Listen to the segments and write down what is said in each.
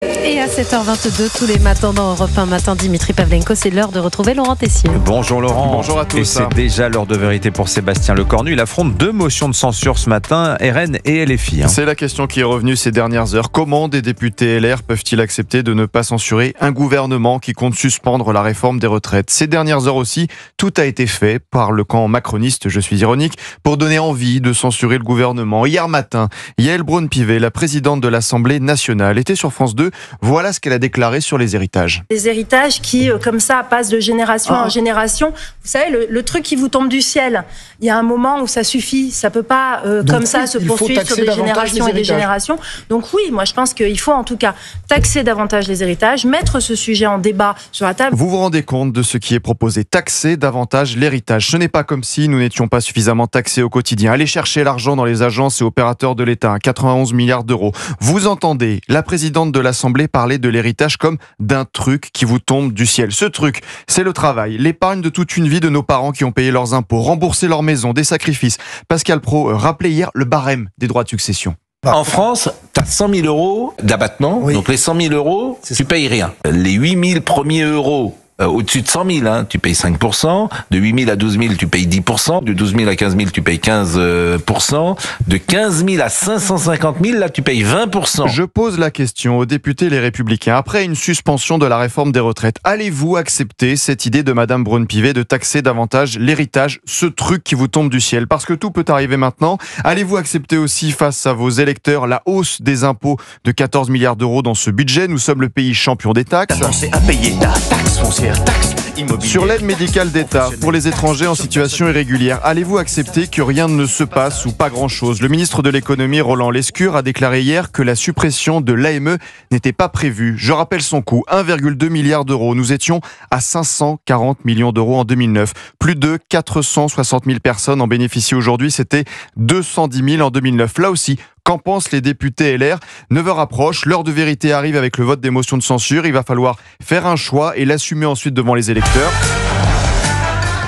Et à 7h22 tous les matins dans Europe 1 Matin, Dimitri Pavlenko, c'est l'heure de retrouver Laurent Tessier. Bonjour Laurent. Bonjour à tous. Et c'est déjà l'heure de vérité pour Sébastien Lecornu. Il affronte deux motions de censure ce matin, RN et LFI. C'est la question qui est revenue ces dernières heures. Comment des députés LR peuvent-ils accepter de ne pas censurer un gouvernement qui compte suspendre la réforme des retraites? Ces dernières heures aussi, tout a été fait par le camp macroniste, je suis ironique, pour donner envie de censurer le gouvernement. Hier matin, Yaël Braun-Pivet, la présidente de l'Assemblée nationale, était sur France 2. Voilà ce qu'elle a déclaré sur les héritages. Des héritages qui, comme ça, passent de génération en génération. Vous savez, le truc qui vous tombe du ciel, il y a un moment où ça suffit. Ça peut pas, comme ça, se poursuivre sur des générations et des générations. Donc oui, moi je pense qu'il faut en tout cas taxer davantage les héritages, mettre ce sujet en débat sur la table. Vous vous rendez compte de ce qui est proposé? Taxer davantage l'héritage. Ce n'est pas comme si nous n'étions pas suffisamment taxés au quotidien. Aller chercher l'argent dans les agences et opérateurs de l'État, 91 milliards d'euros. Vous entendez la présidente de l'Assemblée parler de l'héritage comme d'un truc qui vous tombe du ciel. Ce truc, c'est le travail, l'épargne de toute une vie de nos parents qui ont payé leurs impôts, remboursé leur maison, des sacrifices. Pascal Praud rappelait hier le barème des droits de succession. En France, tu as 100 000 euros d'abattement, donc les 100 000 euros, tu payes rien. Les 8 000 premiers euros, au-dessus de 100 000, tu payes 5%, de 8 000 à 12 000, tu payes 10%, de 12 000 à 15 000, tu payes 15%, de 15 000 à 550 000, là, tu payes 20%. Je pose la question aux députés Les Républicains. Après une suspension de la réforme des retraites, allez-vous accepter cette idée de Madame Braun-Pivet de taxer davantage l'héritage, ce truc qui vous tombe du ciel? Parce que tout peut arriver maintenant. Allez-vous accepter aussi, face à vos électeurs, la hausse des impôts de 14 milliards d'euros dans ce budget? Nous sommes le pays champion des taxes. Pensez à payer ta taxe foncière, taxe immobilière. Sur l'aide médicale d'État pour les étrangers en situation irrégulière, allez-vous accepter que rien ne se passe ou pas grand-chose? Le ministre de l'économie, Roland Lescure, a déclaré hier que la suppression de l'AME n'était pas prévue. Je rappelle son coût, 1,2 milliard d'euros. Nous étions à 540 millions d'euros en 2009. Plus de 460 000 personnes en bénéficient aujourd'hui. C'était 210 000 en 2009. Là aussi, qu'en pensent les députés LR? 9h approche, l'heure de vérité arrive avec le vote des motions de censure. Il va falloir faire un choix et l'assumer ensuite devant les électeurs.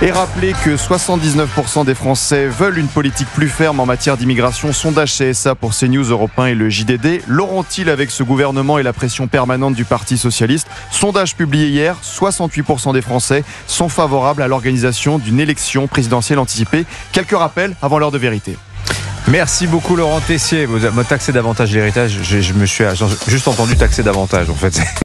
Et rappeler que 79% des Français veulent une politique plus ferme en matière d'immigration. Sondage CSA pour CNews, Europe 1 et le JDD. L'auront-ils avec ce gouvernement et la pression permanente du Parti Socialiste? Sondage publié hier, 68% des Français sont favorables à l'organisation d'une élection présidentielle anticipée. Quelques rappels avant l'heure de vérité. Merci beaucoup Laurent Tessier. Vous taxez davantage l'héritage. Je me suis juste entendu taxer davantage en fait.